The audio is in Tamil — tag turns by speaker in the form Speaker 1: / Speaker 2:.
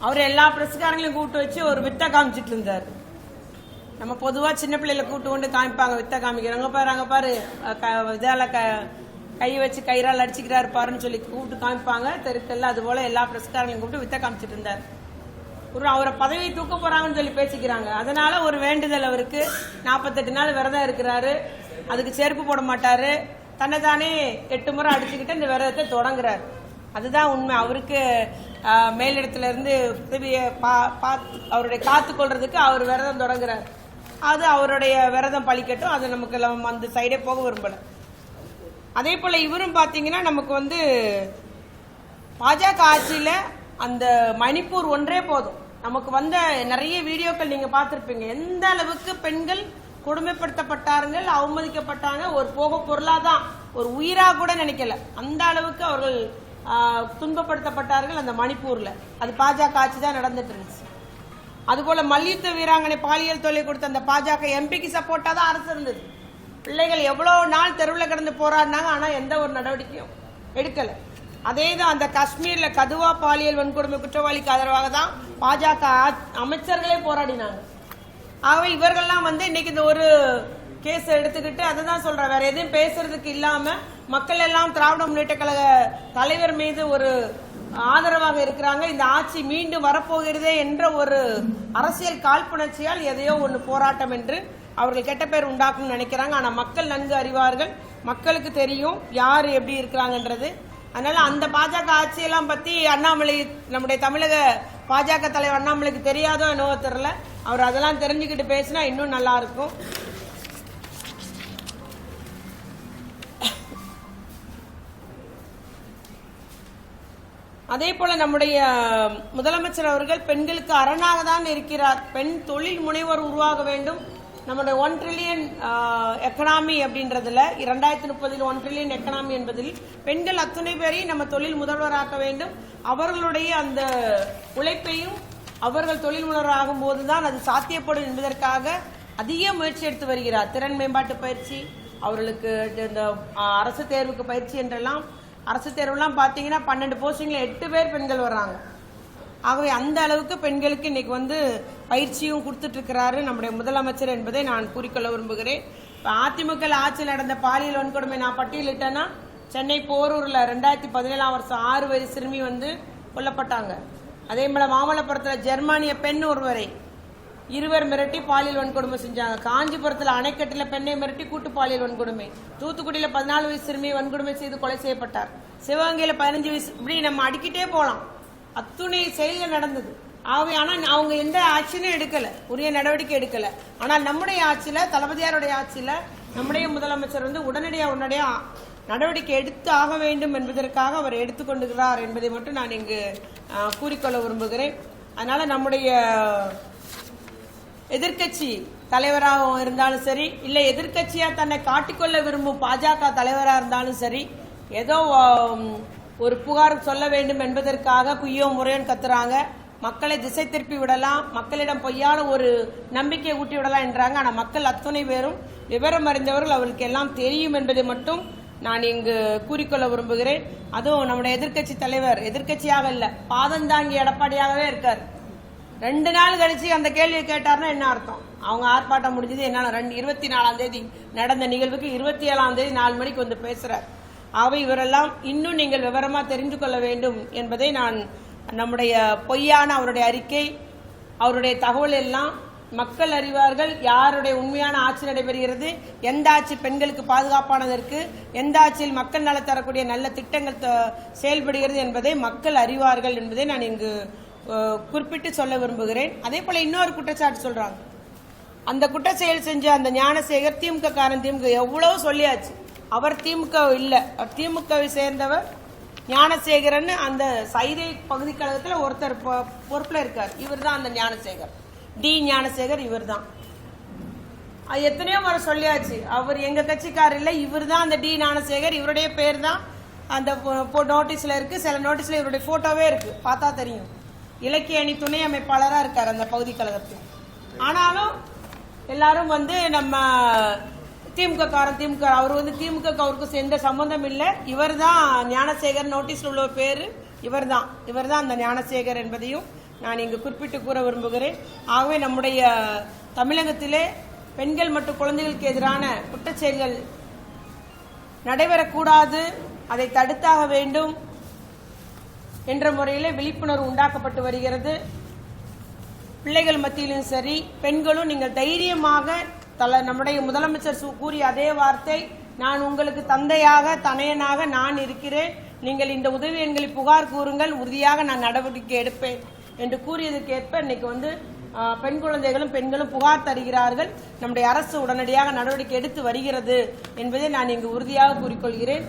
Speaker 1: அவர் எல்லா பிரஸ்காரங்களையும் கூப்பிட்டு வச்சு ஒரு வித்த காமிச்சிட்டு இருந்தார். நம்ம பொதுவா சின்ன பிள்ளைல கூப்பிட்டு கொண்டு காமிப்பாங்க, வித்த காமிக்கிறாங்க பாரு, அங்க பாரு இதால கை வச்சு கயிறால் அடிச்சுக்கிறாரு பாருன்னு சொல்லி கூப்பிட்டு காமிப்பாங்க தெருக்கல்ல. அது போல எல்லா பிரஸ்காரங்களையும் கூப்பிட்டு வித்த காமிச்சிட்டு இருந்தார். அவரை பதவியை தூக்க போறாங்கன்னு சொல்லி பேசிக்கிறாங்க. அதனால ஒரு வேண்டுதல் அவருக்கு, 48 நாள் விரதம் இருக்கிறாரு, அதுக்கு செருப்பு போட மாட்டாரு, தன்னை தானே 8 முறை அடிச்சுக்கிட்டு இந்த விரதத்தை தொடங்குறாரு. அதுதான் உண்மை. அவருக்கு மேலிடத்துல இருந்து உதவியை அவருடைய காத்து கொள்றதுக்கு அவர் விரதம் தொடங்குறார். அது அவருடைய விரதம் பழிக்கட்டும், அது நமக்கு அந்த சைடே போக விரும்பல. அதே போல இவரும் பாத்தீங்கன்னா நமக்கு பாஜக ஆட்சியில அந்த மணிப்பூர் ஒன்றே போதும். நமக்கு வந்த நிறைய வீடியோக்கள் நீங்க பார்த்திருப்பீங்க. எந்த அளவுக்கு பெண்கள் கொடுமைப்படுத்தப்பட்டார்கள், அவமதிக்கப்பட்டாங்க. ஒரு போக பொருளாதான், ஒரு உயிரா கூட நினைக்கல. அந்த அளவுக்கு அவர்கள் துன்பப்படுத்தப்பட்டார்கள் அந்த மணிப்பூர்ல. அது பாஜக ஆட்சி தான் நடந்துட்டு இருந்துச்சு. அதுபோல மல்யுத்த வீராங்கனை பாலியல் தொல்லை கொடுத்த அந்த பாஜக எம்பிக்கு சப்போர்ட்டா தான் அரசு இருந்தது. பிள்ளைகள் எவ்வளவு நாள் தெருவில் கிடந்து போராடினாங்க, ஆனா எந்த ஒரு நடவடிக்கையும் எடுக்கல. அதேதான் அந்த காஷ்மீர்ல கதுவா பாலியல் வன்கொடுமை குற்றவாளிக்கு ஆதரவாக தான் பாஜக அமைச்சர்களே போராடினாங்க. ஆகவே இவர்கள்லாம் இன்னைக்கு இந்த ஒரு கேஸ் எடுத்துக்கிட்டு அதை தான் சொல்ற, வேற எதுவும் பேசுறதுக்கு இல்லாம மக்கள் எல்லாம் திராவிட முன்னேற்ற கழக தலைவர் மீது ஒரு ஆதரவாக இருக்கிறாங்க. இந்த ஆட்சி மீண்டும் வரப்போகிறதே என்ற ஒரு அரசியல் காழ்ப்புணர்ச்சியால் எதையோ ஒன்று போராட்டம் என்று அவர்கள் கெட்ட பேர் உண்டாக்கும் நினைக்கிறாங்க. ஆனா மக்கள் நன்கு அறிவார்கள், மக்களுக்கு தெரியும் யாரு எப்படி இருக்கிறாங்கன்றது. அதனால அந்த பாஜக ஆட்சியெல்லாம் பத்தி அண்ணாமலை, நம்முடைய தமிழக பாஜக தலைவர் அண்ணாமலைக்கு தெரியாதோ என்னவோ தெரியல. அவர் அதெல்லாம் தெரிஞ்சுக்கிட்டு பேசினா இன்னும் நல்லா இருக்கும். அதே போல நம்முடைய முதலமைச்சர் அவர்கள் பெண்களுக்கு அரணாக தான் இருக்கிறார். பெண் தொழில் முனைவர் உருவாக வேண்டும். நம்முடைய 1 ட்ரில்லியன் எக்கனாமி அப்படின்றதுல 2030 1 ட்ரில்லியன் எக்கனாமி என்பதில் பெண்கள் அத்துணை பேரையும் நம்ம தொழில் முதல்வராக்க வேண்டும். அவர்களுடைய அந்த உழைப்பையும் அவர்கள் தொழில் முனைவர் ஆகும் போதுதான் அது சாத்தியப்படும் என்பதற்காக அதிக முயற்சி எடுத்து வருகிறார். திறன் மேம்பாட்டு பயிற்சி, அவர்களுக்கு இந்த அரசு தேர்வுக்கு பயிற்சி என்றெல்லாம். அரசு தேர்வுலாம் பாத்தீங்கன்னா 12 போஸ்டிங்ல 8 பேர் பெண்கள் வர்றாங்க. ஆகவே அந்த அளவுக்கு பெண்களுக்கு இன்னைக்கு பயிற்சியும் கொடுத்துட்டு இருக்கிறாரு நம்முடைய முதலமைச்சர் என்பதை நான் கூறிக்கொள்ள விரும்புகிறேன். அதிமுக ஆட்சியில் நடந்த பாலியல் வன்கொடுமை நான் பட்டியலிட்டேன்னா, சென்னை போரூர்ல 2017 வருஷம் 6 வயது சிறுமி கொல்லப்பட்டாங்க. அதே போல மாமல்லபுரத்துல ஜெர்மானிய பெண் ஒருவரை 2 மிரட்டி பாலியல் வன்கொடுமை செஞ்சாங்க. காஞ்சிபுரத்துல அணைக்கட்டுல பெண்ணை மிரட்டி கூட்டு பாலியல் வன்கொடுமை. தூத்துக்குடியில 14 வயசு சிறுமியை வன்கொடுமை செய்து கொலை செய்யப்பட்டார். சிவகங்கையில 15 வயசு. இப்படி நம்ம அடிக்கிட்டே போலாம். அத்துணை செயல்கள் நடந்தது. ஆகவே ஆனா அவங்க எந்த ஆக்ஷனும் எடுக்கல, உரிய நடவடிக்கை எடுக்கல. ஆனால் நம்முடைய ஆட்சியில, தளபதியாருடைய ஆட்சியில நம்முடைய முதலமைச்சர் உடனடியா நடவடிக்கை எடுத்து ஆக வேண்டும் என்பதற்காக அவர் எடுத்துக்கொண்டுகிறார் என்பதை மட்டும் நான் இங்கு கூறிக்கொள்ள விரும்புகிறேன். அதனால நம்முடைய எதிர்கட்சி தலைவராக இருந்தாலும் சரி, இல்ல எதிர்கட்சியா தன்னை காட்டிக்கொள்ள விரும்பும் பாஜக தலைவராக இருந்தாலும் சரி, ஏதோ ஒரு புகார் சொல்ல வேண்டும் என்பதற்காக குய்யோ முறையோன்னு கத்துறாங்க. மக்களை திசை திருப்பி விடலாம், மக்களிடம் பொய்யான ஒரு நம்பிக்கை ஊட்டி விடலாம் என்றாங்க. ஆனா மக்கள் அத்துணை பேரும் விவரம் அறிந்தவர்கள், அவர்களுக்கு எல்லாம் தெரியும் என்பதை மட்டும் நான் இங்கு கூறிக்கொள்ள விரும்புகிறேன். அதுவும் நம்முடைய எதிர்கட்சி தலைவர் எதிர்கட்சியாக இல்ல, பாதந்தாங்கி எடப்பாடியாகவே இருக்கார். 2 நாள் கழிச்சு அந்த கேள்வியை கேட்டார்னா என்ன அர்த்தம்? அவங்க ஆர்ப்பாட்டம் முடிஞ்சது என்னால 24ஆம் தேதி நடந்த நிகழ்வுக்கு 27ஆம் தேதி 4 மணிக்கு பேசுறார். ஆகவே இவரெல்லாம் இன்னும் நீங்கள் விவரமா தெரிந்து கொள்ள வேண்டும் என்பதை நான், நம்முடைய பொய்யான அவருடைய அறிக்கை, அவருடைய தகவல் எல்லாம் மக்கள் அறிவார்கள். யாருடைய உண்மையான ஆட்சி நடைபெறுகிறது, எந்த ஆட்சி பெண்களுக்கு பாதுகாப்பானதற்கு, எந்த ஆட்சியில் மக்கள் நல தரக்கூடிய நல்ல திட்டங்கள் செயல்படுகிறது என்பதை மக்கள் அறிவார்கள் என்பதை நான் இங்கு குறிப்பிட்டு சொல்ல விரும்புகிறேன். அதே போல இன்னொரு குற்றச்சாட்டு சொல்றாங்க. அந்த குற்ற செயல் செஞ்ச அந்த ஞானசேகர் திமுக காரன், திமுக எவ்வளவு சொல்லியாச்சு. அவர் திமுக இல்ல, அவர் திமுகவை சேர்ந்தவர் ஞானசேகரன். அந்த சைதை பகுதி கழகத்தில் ஒருத்தர் பொறுப்புல இருக்கார். இவர் தான் அந்த ஞானசேகர், டி ஞானசேகர். இவர் தான் எத்தனையோ முறை சொல்லியாச்சு, அவர் எங்க கட்சிக்காரர் இல்ல, இவர் தான் அந்த டி ஞானசேகர். இவருடைய பேர் தான் அந்த நோட்டீஸ்ல இருக்கு. சில நோட்டீஸ்ல இவருடைய போட்டோவே இருக்கு, பார்த்தா தெரியும். இலக்கிய அணி துணை அமைப்பாளரா இருக்கார் அந்த பகுதி கழகத்தில். ஆனாலும் எல்லாரும் நம்ம திமுக காரன், திமுக, அவர் திமுக அவருக்கு எந்த சம்பந்தம் இல்ல. இவர் தான் ஞானசேகர், நோட்டீஸ்ல உள்ள பேரு இவர்தான் அந்த ஞானசேகர் என்பதையும் நான் இங்கு குறிப்பிட்டு கூற விரும்புகிறேன். ஆகவே நம்முடைய தமிழகத்திலே பெண்கள் மற்றும் குழந்தைகளுக்கு எதிரான குற்றச்செயல்கள் நடைபெறக்கூடாது, அதை தடுத்தாக வேண்டும் என்ற முறையிலே விழிப்புணர்வு உண்டாக்கப்பட்டு வருகிறது. பிள்ளைகள் மத்தியிலும் சரி, பெண்களும் நீங்கள் தைரியமாக நம்முடைய முதலமைச்சர் கூறிய அதே வார்த்தை, நான் உங்களுக்கு தந்தையாக தனையனாக நான் இருக்கிறேன், நீங்கள் இந்த உதவி எண்களை புகார் கூறுங்கள், உறுதியாக நான் நடவடிக்கை எடுப்பேன் என்று கூறியதற்கு ஏற்ப இன்னைக்கு பெண் குழந்தைகளும் பெண்களும் புகார் தருகிறார்கள். நம்முடைய அரசு உடனடியாக நடவடிக்கை எடுத்து வருகிறது என்பதை நான் இங்கு உறுதியாக கூறிக்கொள்கிறேன்.